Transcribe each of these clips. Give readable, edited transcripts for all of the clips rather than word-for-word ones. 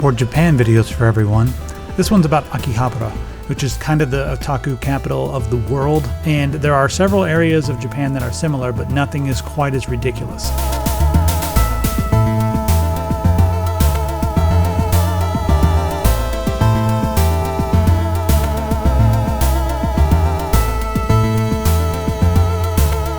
for Japan videos for everyone. This one's about Akihabara, which is kind of the otaku capital of the world, and there are several areas of Japan that are similar, but nothing is quite as ridiculous.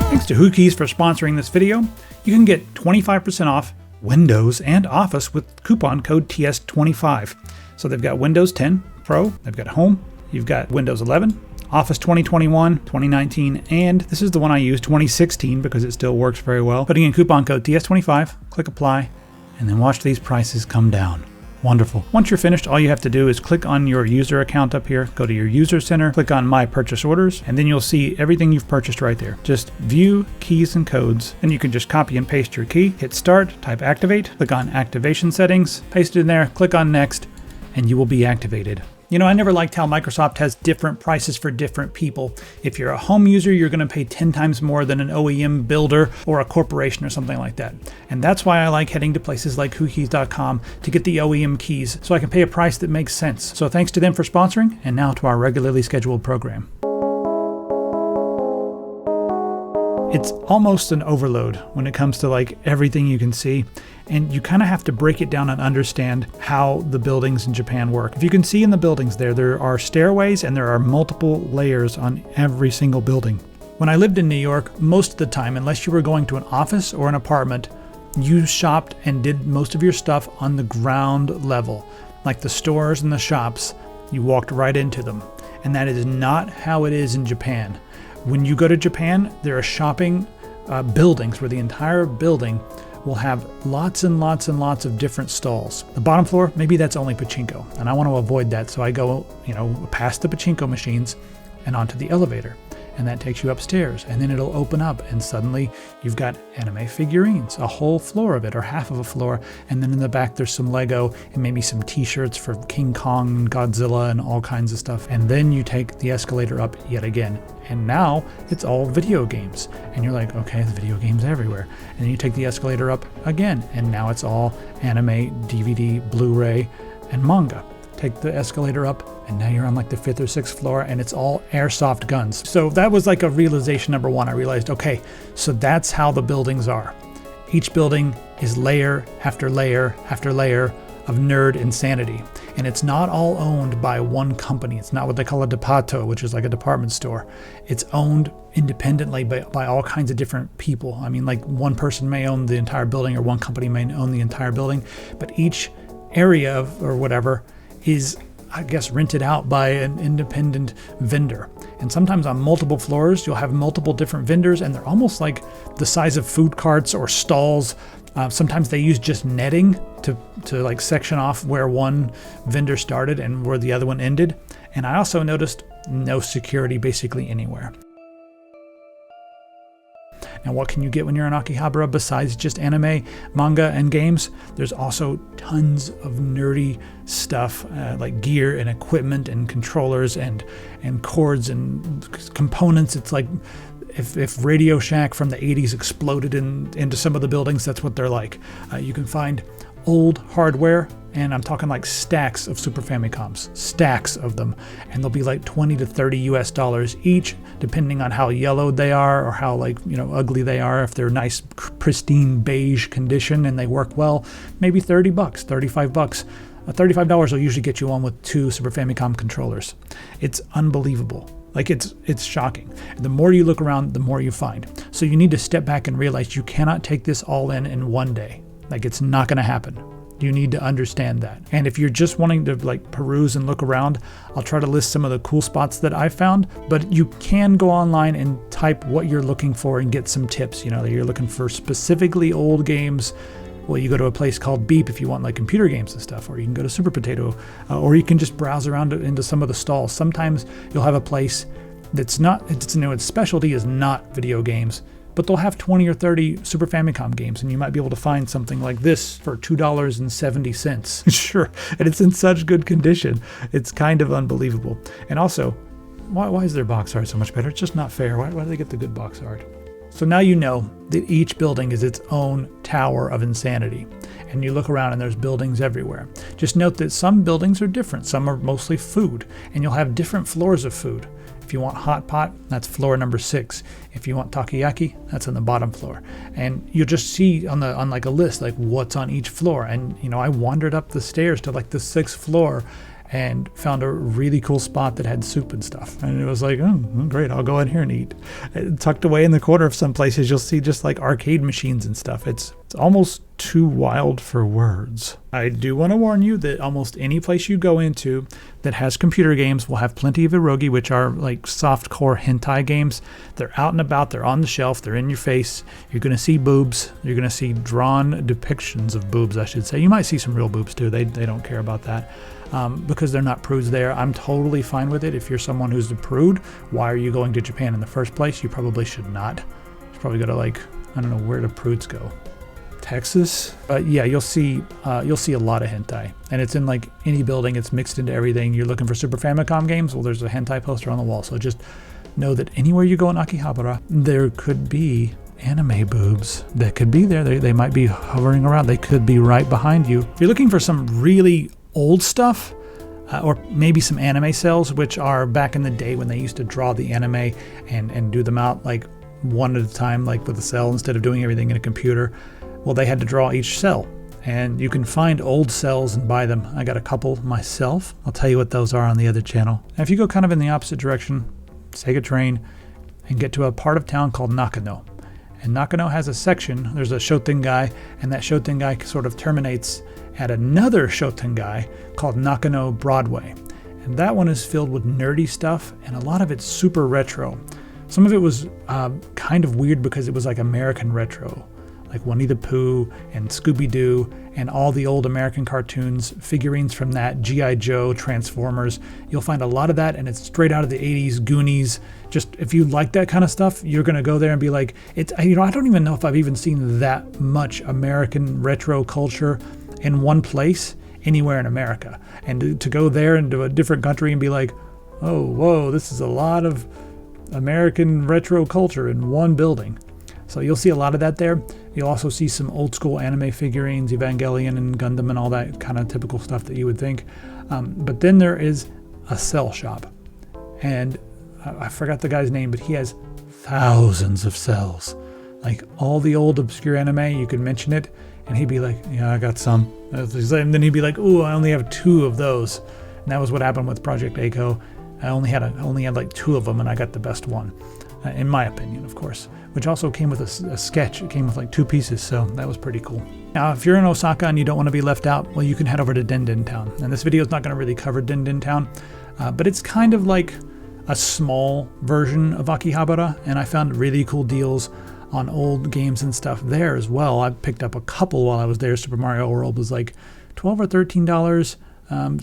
Thanks to Whokeys for sponsoring this video. You can get 25% off Windows and Office with coupon code TS25. So they've got Windows 10 Pro, they've got Home, you've got Windows 11, Office 2021, 2019, and this is the one I use, 2016, because it still works very well. Putting in coupon code TS25, click apply, and then watch these prices come down. Wonderful. Once you're finished, all you have to do is click on your user account up here, go to your user center, click on My Purchase Orders, and then you'll see everything you've purchased right there. Just view keys and codes, and you can just copy and paste your key, hit start, type activate, click on activation settings, paste it in there, click on next, and you will be activated. You know, I never liked how Microsoft has different prices for different people. If you're a home user, you're going to pay 10 times more than an OEM builder or a corporation or something like that. And that's why I like heading to places like Whokeys.com to get the OEM keys, so I can pay a price that makes sense. So thanks to them for sponsoring, and now to our regularly scheduled program. It's almost an overload when it comes to like everything you can see, and you kind of have to break it down and understand how the buildings in Japan work. If you can see in the buildings there are stairways and there are multiple layers on every single building. When I lived in New York, most of the time, unless you were going to an office or an apartment, you shopped and did most of your stuff on the ground level. Like the stores and the shops, you walked right into them. And that is not how it is in Japan. When you go to Japan, there are shopping buildings where the entire building will have lots and lots and lots of different stalls. The bottom floor, maybe that's only pachinko, and I want to avoid that, so I go, past the pachinko machines and onto the elevator. And that takes you upstairs, and then it'll open up, and suddenly you've got anime figurines, a whole floor of it, or half of a floor, and then in the back there's some Lego, and maybe some t-shirts for King Kong and Godzilla and all kinds of stuff. And then you take the escalator up yet again, and now it's all video games. And you're like, okay, the video games everywhere. And then you take the escalator up again, and now it's all anime, DVD, Blu-ray, and manga. Take the escalator up, and now you're on like the 5th or 6th floor, and it's all airsoft guns. So that was like a realization number one. I realized, okay, so that's how the buildings are. Each building is layer after layer after layer of nerd insanity. And it's not all owned by one company. It's not what they call a depato, which is like a department store. It's owned independently by all kinds of different people. I mean, like one person may own the entire building, or one company may own the entire building, but each area or whatever is, I guess, rented out by an independent vendor. And sometimes on multiple floors, you'll have multiple different vendors, and they're almost like the size of food carts or stalls. Sometimes they use just netting to like section off where one vendor started and where the other one ended. And I also noticed no security basically anywhere. Now, what can you get when you're in Akihabara besides just anime, manga, and games? There's also tons of nerdy stuff like gear and equipment and controllers and cords and components. It's like if Radio Shack from the 80s exploded into some of the buildings, that's what they're like. You can find old hardware, and I'm talking like stacks of Super Famicoms, stacks of them, and they'll be like $20 to $30 each, depending on how yellowed they are or how ugly they are. If they're nice, pristine beige condition and they work well, maybe $30, $35. $35 will usually get you on with 2 Super Famicom controllers. It's unbelievable. Like it's shocking. The more you look around, the more you find. So you need to step back and realize you cannot take this all in one day. Like, it's not going to happen. You need to understand that. And if you're just wanting to like peruse and look around, I'll try to list some of the cool spots that I found, but you can go online and type what you're looking for and get some tips. You're looking for specifically old games. Well, you go to a place called Beep if you want like computer games and stuff, or you can go to Super Potato, or you can just browse around into some of the stalls. Sometimes you'll have a place that's not, its specialty is not video games, but they'll have 20 or 30 Super Famicom games, and you might be able to find something like this for $2.70. Sure, and it's in such good condition. It's kind of unbelievable. And also, why is their box art so much better? It's just not fair. Why do they get the good box art? So now you know that each building is its own tower of insanity. and you look around and there's buildings everywhere. Just note that some buildings are different. Some are mostly food, and you'll have different floors of food. If you want hot pot, that's floor number 6. If you want takoyaki, that's on the bottom floor. And you'll just see on like a list like what's on each floor. And you know, I wandered up the stairs to like the 6th floor and found a really cool spot that had soup and stuff. And it was like, oh, great, I'll go in here and eat. Tucked away in the corner of some places, you'll see just like arcade machines and stuff. It's almost too wild for words. I do want to warn you that almost any place you go into that has computer games will have plenty of eroge, which are like softcore hentai games. They're out and about, they're on the shelf, they're in your face. You're going to see boobs. You're going to see drawn depictions of boobs, I should say. You might see some real boobs too. They don't care about that. Because they're not prudes there. I'm totally fine with it. If you're someone who's a prude, why are you going to Japan in the first place? You probably should not. You probably go to like, I don't know, where do prudes go? Texas? Yeah, you'll see a lot of hentai. And it's in like any building, it's mixed into everything. You're looking for Super Famicom games? Well, there's a hentai poster on the wall. So just know that anywhere you go in Akihabara, there could be anime boobs that could be there. They might be hovering around. They could be right behind you. If you're looking for some really old stuff, or maybe some anime cells, which are back in the day when they used to draw the anime and do them out like one at a time, like with a cell instead of doing everything in a computer. Well, they had to draw each cell, and you can find old cells and buy them. I got a couple myself. I'll tell you what those are on the other channel. And if you go kind of in the opposite direction, take a train and get to a part of town called Nakano. And Nakano has a section, there's a Shotengai, and that Shotengai sort of terminates at another Shotengai called Nakano Broadway. And that one is filled with nerdy stuff, and a lot of it's super retro. Some of it was kind of weird because it was like American retro, like Winnie the Pooh and Scooby-Doo and all the old American cartoons, figurines from that, G.I. Joe, Transformers. You'll find a lot of that, and it's straight out of the 80s, Goonies. Just if you like that kind of stuff, you're going to go there and be like, I don't even know if I've even seen that much American retro culture in one place anywhere in America. And to go there into a different country and be like, oh, whoa, this is a lot of American retro culture in one building. So you'll see a lot of that there. You'll also see some old school anime figurines, Evangelion and Gundam and all that kind of typical stuff that you would think. But then there is a cell shop. And I forgot the guy's name, but he has thousands of cells. Like all the old obscure anime, you could mention it, and he'd be like, yeah, I got some. And then he'd be like, ooh, I only have 2 of those. And that was what happened with Project Echo. I only had like 2 of them, and I got the best one, in my opinion, of course. Which also came with a sketch. It came with like 2 pieces, so that was pretty cool. Now, if you're in Osaka and you don't want to be left out, well, you can head over to Denden Town. And this video is not going to really cover Denden Town, but it's kind of like a small version of Akihabara, and I found really cool deals on old games and stuff there as well. I picked up a couple while I was there. Super Mario World was like $12 or $13. I'm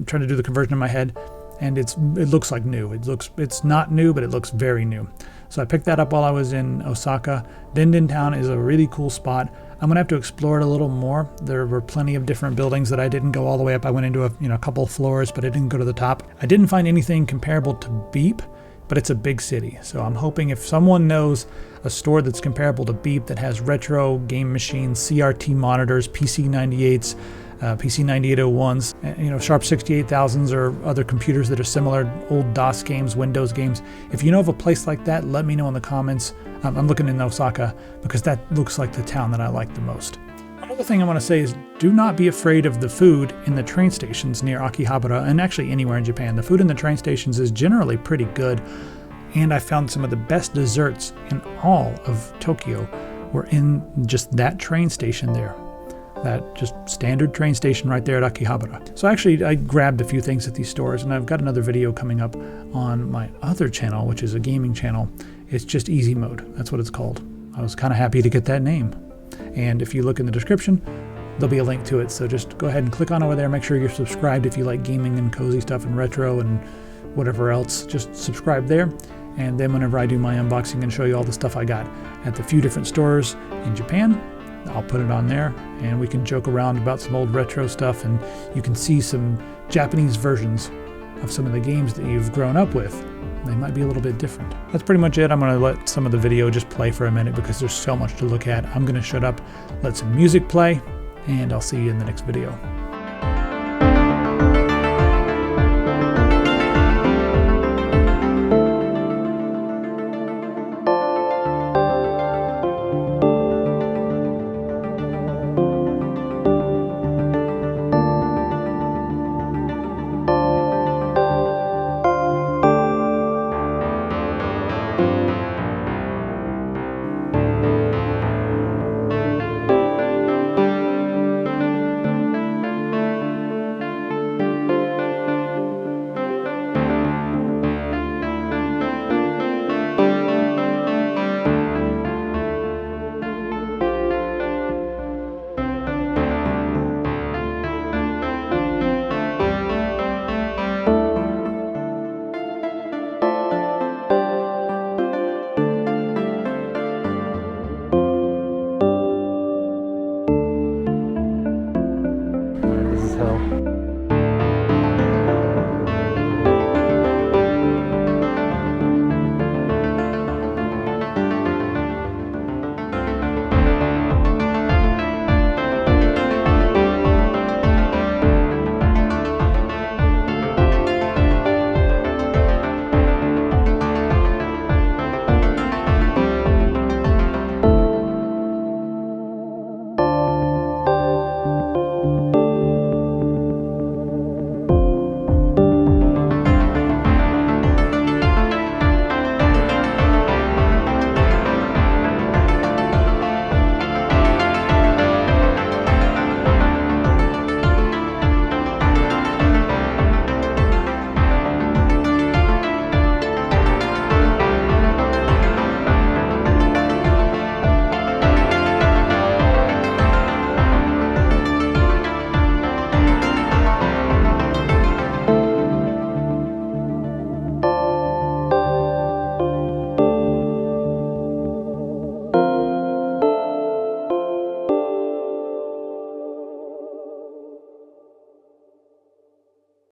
trying to do the conversion in my head, and it looks like new. It's not new, but it looks very new. So I picked that up while I was in Osaka. Denden Town is a really cool spot. I'm gonna have to explore it a little more. There were plenty of different buildings that I didn't go all the way up. I went into a couple floors, but I didn't go to the top. I didn't find anything comparable to Beep, but it's a big city. So I'm hoping if someone knows a store that's comparable to Beep that has retro game machines, CRT monitors, PC98s, PC9801s, Sharp 68000s or other computers that are similar, old DOS games, Windows games. If you know of a place like that, let me know in the comments. I'm looking in Osaka because that looks like the town that I like the most. Another thing I want to say is do not be afraid of the food in the train stations near Akihabara, and actually anywhere in Japan. The food in the train stations is generally pretty good, and I found some of the best desserts in all of Tokyo were in just that train station there. That just standard train station right there at Akihabara. So actually I grabbed a few things at these stores, and I've got another video coming up on my other channel, which is a gaming channel. It's just Easy Mode. That's what it's called. I was kind of happy to get that name. And if you look in the description, there'll be a link to it. So just go ahead and click on over there. Make sure you're subscribed if you like gaming and cozy stuff and retro and whatever else. Just subscribe there. And then whenever I do my unboxing and show you all the stuff I got at the few different stores in Japan, I'll put it on there, and we can joke around about some old retro stuff, and you can see some Japanese versions of some of the games that you've grown up with. They might be a little bit different. That's pretty much it. I'm going to let some of the video just play for a minute because there's so much to look at. I'm going to shut up, let some music play, and I'll see you in the next video.